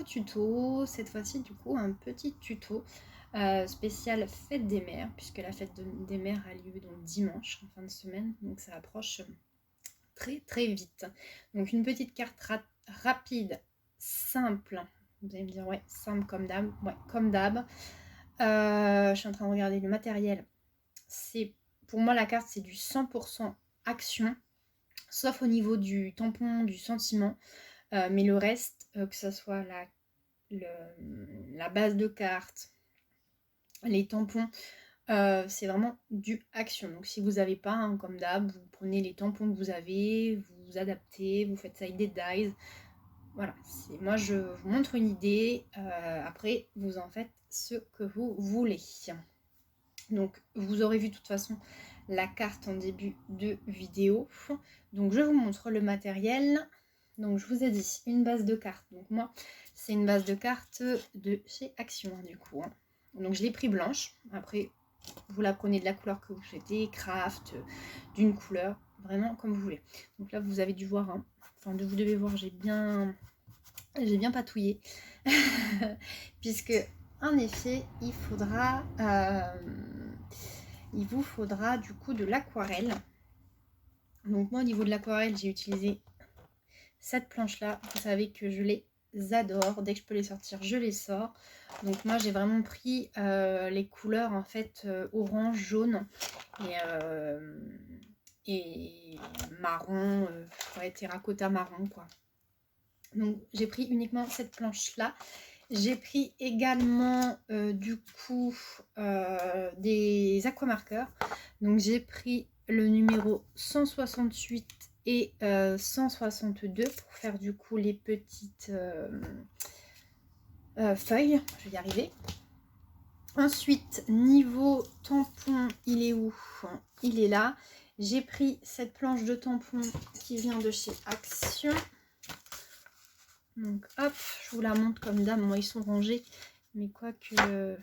tuto, cette fois-ci du coup un petit tuto spécial fête des mères, puisque la fête des mères a lieu donc dimanche en fin de semaine, donc ça approche très très vite. Donc une petite carte rapide, simple, vous allez me dire ouais, simple comme d'hab, ouais, comme d'hab. Je suis en train de regarder le matériel, c'est pour moi la carte c'est du 100% action, sauf au niveau du tampon, du sentiment. Mais le reste, que ce soit la base de carte, les tampons, c'est vraiment du action. Donc si vous n'avez pas, hein, comme d'hab, vous prenez les tampons que vous avez, vous adaptez, vous faites side dies. Voilà, moi je vous montre une idée, après vous en faites ce que vous voulez. Donc vous aurez vu de toute façon la carte en début de vidéo. Donc je vous montre le matériel. Donc je vous ai dit une base de cartes. Donc moi c'est une base de cartes de chez Action du coup. Donc je l'ai pris blanche. Après vous la prenez de la couleur que vous souhaitez, craft, d'une couleur, vraiment comme vous voulez. Donc là vous avez dû voir, hein. Enfin vous devez voir, j'ai bien patouillé. Puisque en effet il vous faudra du coup de l'aquarelle. Donc moi au niveau de l'aquarelle j'ai utilisé cette planche là, vous savez que je les adore, dès que je peux les sortir je les sors. Donc moi j'ai vraiment pris les couleurs en fait orange, jaune et marron, ouais, terracotta marron quoi. Donc j'ai pris uniquement cette planche là. J'ai pris également du coup des aquamarqueurs. Donc j'ai pris le numéro 168 et 162 pour faire du coup les petites feuilles. Je vais y arriver. Ensuite, niveau tampon, il est où? Il est là. J'ai pris cette planche de tampon qui vient de chez Action. Donc hop, je vous la montre comme d'hab. Moi, ils sont rangés, mais quoi que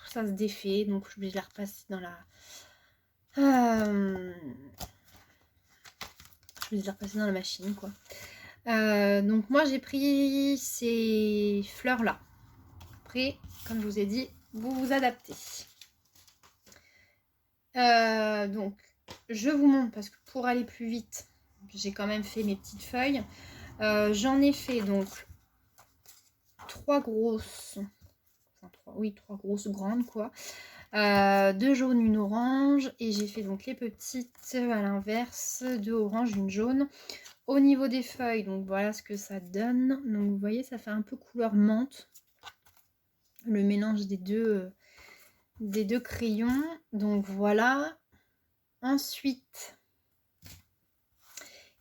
ça se défait, donc je suis obligée de la repasser dans la. Je vais les repasser dans la machine, quoi. Donc moi, j'ai pris ces fleurs là. Après, comme je vous ai dit, vous vous adaptez. Donc, je vous montre parce que pour aller plus vite, j'ai quand même fait mes petites feuilles. J'en ai fait donc 3 grosses, enfin 3 grosses grandes quoi. 2 jaunes, une orange, et j'ai fait donc les petites à l'inverse, 2 oranges, une jaune. Au niveau des feuilles, donc voilà ce que ça donne. Donc vous voyez, ça fait un peu couleur menthe, le mélange des deux crayons. Donc voilà. Ensuite,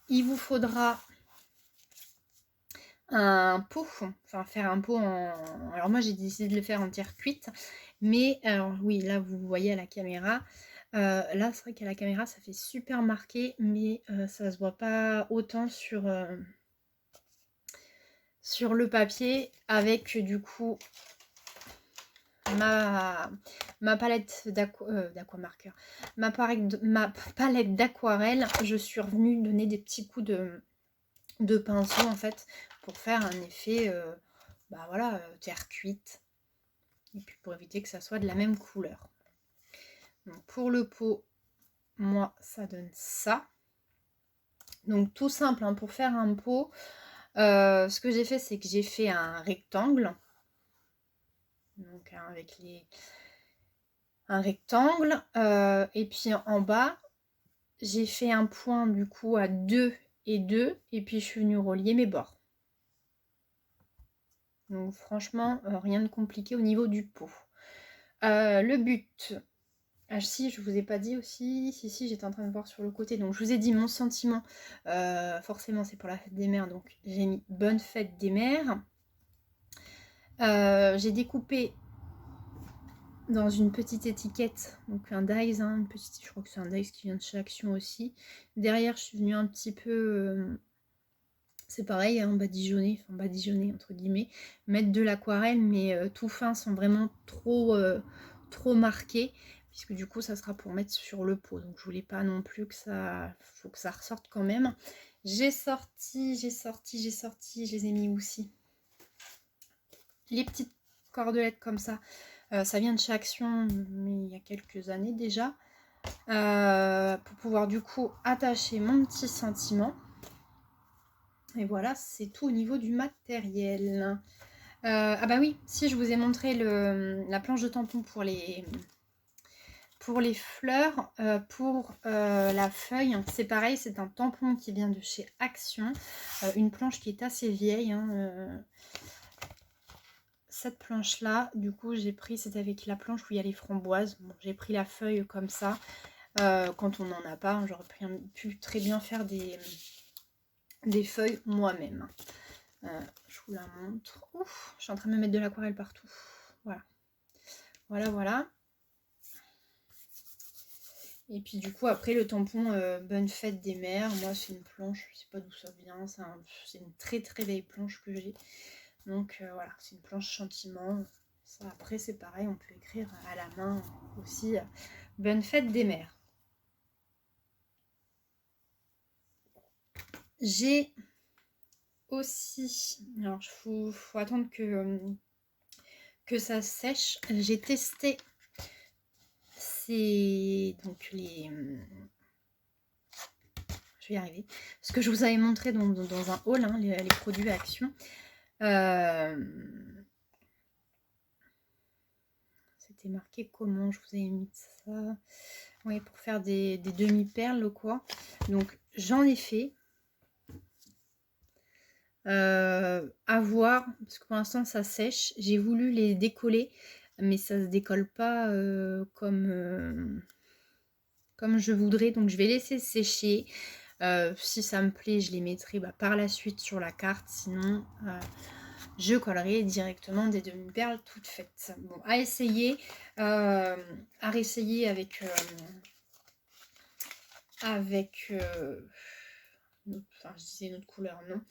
il vous faudra un pot, enfin faire un pot en... Alors moi j'ai décidé de le faire en terre cuite, mais alors oui, là vous voyez à la caméra, là c'est vrai qu'à la caméra ça fait super marqué, mais ça se voit pas autant sur le papier, avec du coup ma palette d'aquamarqueur, ma palette d'aquarelle. Je suis revenue donner des petits coups de pinceau en fait pour faire un effet bah voilà, terre cuite, et puis pour éviter que ça soit de la même couleur. Donc pour le pot, moi ça donne ça. Donc tout simple, hein, pour faire un pot, ce que j'ai fait c'est que j'ai fait un rectangle, donc hein, avec un rectangle, et puis en bas j'ai fait un point du coup à 2 et 2, et puis je suis venue relier mes bords. Donc franchement rien de compliqué au niveau du pot. Le but, ah si, je vous ai pas dit aussi, si j'étais en train de voir sur le côté, donc je vous ai dit mon sentiment, forcément c'est pour la fête des mères, donc j'ai mis bonne fête des mères. J'ai découpé dans une petite étiquette, donc un dies, hein, une petite, je crois que c'est un dies qui vient de chez Action aussi. Derrière, je suis venue un petit peu, c'est pareil, hein, badigeonner entre guillemets, mettre de l'aquarelle, mais tout fin, sans vraiment trop marqué, puisque du coup ça sera pour mettre sur le pot, donc je voulais pas non plus que ça, faut que ça ressorte quand même. J'ai sorti, je les ai mis aussi. les petites cordelettes comme ça. Ça vient de chez Action, mais il y a quelques années déjà. Pour pouvoir du coup attacher mon petit sentiment. Et voilà, c'est tout au niveau du matériel. Ah bah oui, si je vous ai montré la planche de tampon pour les fleurs, pour la feuille, c'est pareil, c'est un tampon qui vient de chez Action, une planche qui est assez vieille. Hein, cette planche là, du coup j'ai pris, c'est avec la planche où il y a les framboises. Bon, j'ai pris la feuille comme ça. Quand on n'en a pas, hein, j'aurais pu très bien faire des feuilles moi-même. Je vous la montre. Ouf, je suis en train de me mettre de l'aquarelle partout. Voilà. Voilà, voilà. Et puis du coup, après le tampon Bonne Fête des Mères, moi c'est une planche, je sais pas d'où ça vient, c'est une très très vieille planche que j'ai. Donc voilà, c'est une planche sentiment. Ça, après c'est pareil, on peut écrire à la main aussi Bonne Fête des Mères. J'ai aussi, alors il faut attendre que ça sèche. J'ai testé donc je vais y arriver. Ce que je vous avais montré dans un haul, hein, les produits Action. C'était marqué comment, je vous avais mis ça. Oui, pour faire des demi-perles quoi. Donc j'en ai fait. À voir, parce que pour l'instant ça sèche. J'ai voulu les décoller, mais ça se décolle pas comme je voudrais. Donc je vais laisser sécher. Si ça me plaît, je les mettrai par la suite sur la carte. Sinon, je collerai directement des demi-perles toutes faites. Bon, à essayer, à réessayer avec enfin, je disais une autre couleur, non.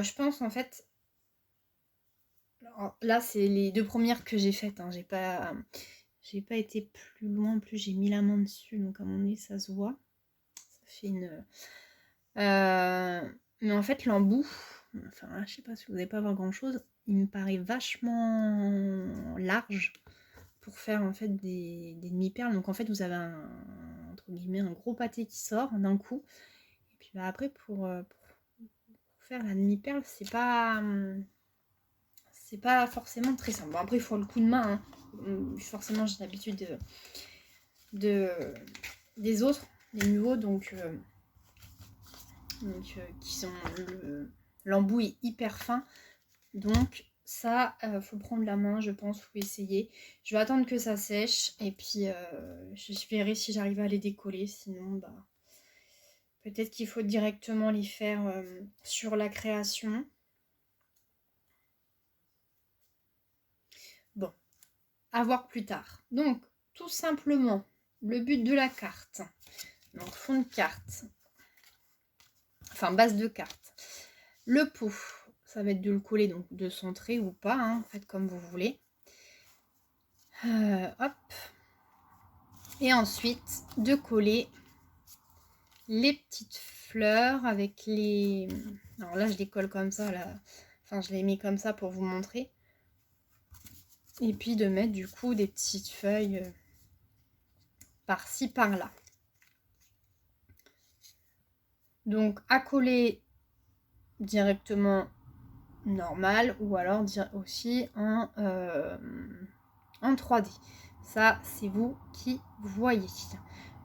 Je pense en fait, là c'est les 2 premières que j'ai faites, hein. J'ai pas été plus loin, en plus j'ai mis la main dessus, donc à mon avis ça se voit. Ça fait une... mais en fait l'embout, enfin je sais pas si vous n'allez pas voir grand chose, il me paraît vachement large pour faire en fait des demi-perles. Donc en fait vous avez entre guillemets un gros pâté qui sort d'un coup. Et puis après pour faire la demi-perle, c'est pas forcément très simple. Bon, après il faut le coup de main, hein. Forcément j'ai l'habitude des autres, des nouveaux, donc qui sont l'embout est hyper fin, donc ça faut prendre la main, je pense, faut essayer. Je vais attendre que ça sèche et puis je verrai si j'arrive à les décoller, sinon peut-être qu'il faut directement les faire sur la création. Bon, à voir plus tard. Donc tout simplement le but de la carte, donc fond de carte, enfin base de carte, le pot, ça va être de le coller, donc de centrer ou pas, hein, faites comme vous voulez. Hop. Et ensuite de coller les petites fleurs avec les... Alors là je les colle comme ça, là. Enfin je les mets comme ça pour vous montrer. Et puis de mettre du coup des petites feuilles par-ci par-là. Donc à coller directement normal ou alors aussi en 3D. Ça, c'est vous qui voyez.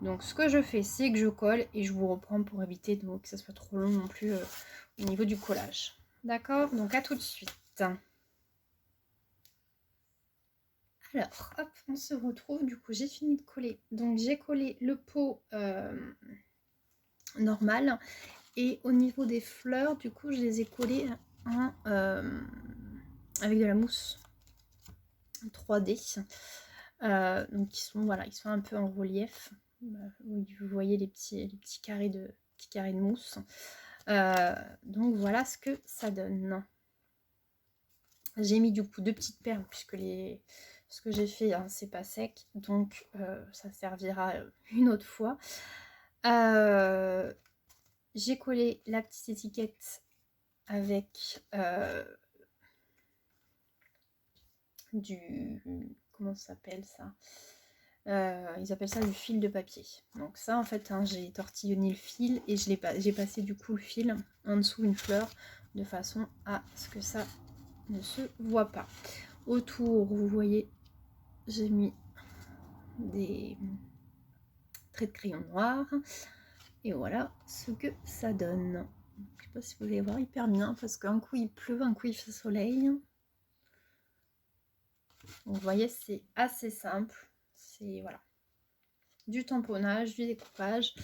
Donc ce que je fais, c'est que je colle et je vous reprends pour éviter que ça soit trop long non plus au niveau du collage. D'accord? Donc à tout de suite. Alors, hop, on se retrouve. Du coup, j'ai fini de coller. Donc j'ai collé le pot normal. Et au niveau des fleurs, du coup, je les ai collées avec de la mousse 3D. Donc ils sont un peu en relief. Vous voyez les petits carrés de mousse. Donc voilà ce que ça donne. J'ai mis du coup 2 petites perles puisque ce que j'ai fait c'est pas sec, donc ça servira une autre fois. J'ai collé la petite étiquette avec du... Comment ça s'appelle ça? Ils appellent ça du fil de papier. Donc ça en fait, hein, j'ai tortillonné le fil et j'ai passé du coup le fil en dessous une fleur de façon à ce que ça ne se voit pas. Autour, vous voyez, j'ai mis des traits de crayon noir et voilà ce que ça donne. Je sais pas si vous allez voir hyper bien parce qu'un coup il pleut, un coup il fait soleil. Donc, vous voyez, c'est assez simple. C'est voilà, du tamponnage, du découpage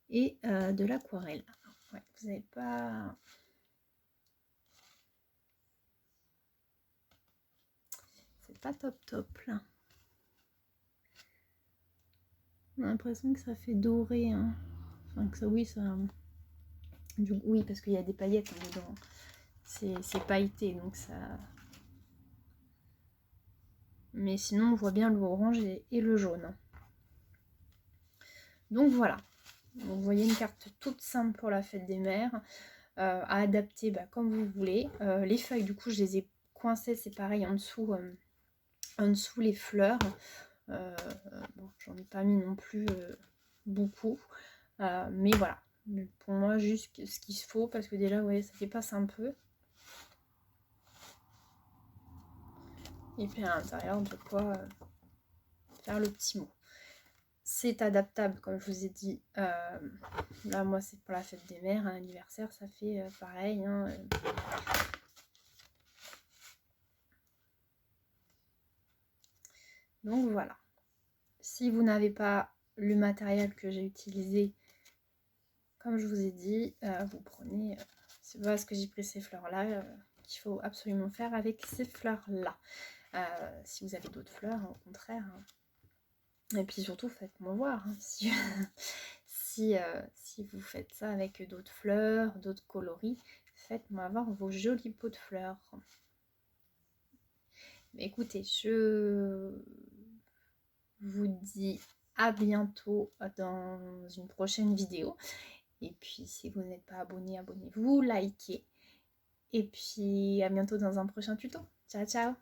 et de l'aquarelle. Ouais, vous n'avez pas... C'est pas top top là. On a l'impression que ça fait doré. Hein. Enfin que ça, oui, ça... Oui, parce qu'il y a des paillettes hein, dedans. C'est pailleté, donc ça... Mais sinon, on voit bien le orange et le jaune. Donc voilà. Vous voyez une carte toute simple pour la fête des mères. À adapter comme vous voulez. Les feuilles, du coup, je les ai coincées, c'est pareil, en dessous les fleurs. Bon, j'en ai pas mis non plus beaucoup. Mais voilà. Pour moi, juste ce qu'il faut, parce que déjà, vous voyez, ça dépasse un peu. Et puis à l'intérieur, de quoi faire le petit mot. C'est adaptable, comme je vous ai dit. Là, moi, c'est pour la fête des mères, un anniversaire, ça fait pareil. Hein, Donc voilà. Si vous n'avez pas le matériel que j'ai utilisé, comme je vous ai dit, vous prenez... c'est parce que j'ai pris ces fleurs-là qu'il faut absolument faire avec ces fleurs-là. Si vous avez d'autres fleurs, au contraire. Hein. Et puis surtout, faites-moi voir. Hein, si vous faites ça avec d'autres fleurs, d'autres coloris, faites-moi voir vos jolis pots de fleurs. Mais écoutez, je vous dis à bientôt dans une prochaine vidéo. Et puis si vous n'êtes pas abonné, abonnez-vous, likez. Et puis à bientôt dans un prochain tuto. Ciao ciao.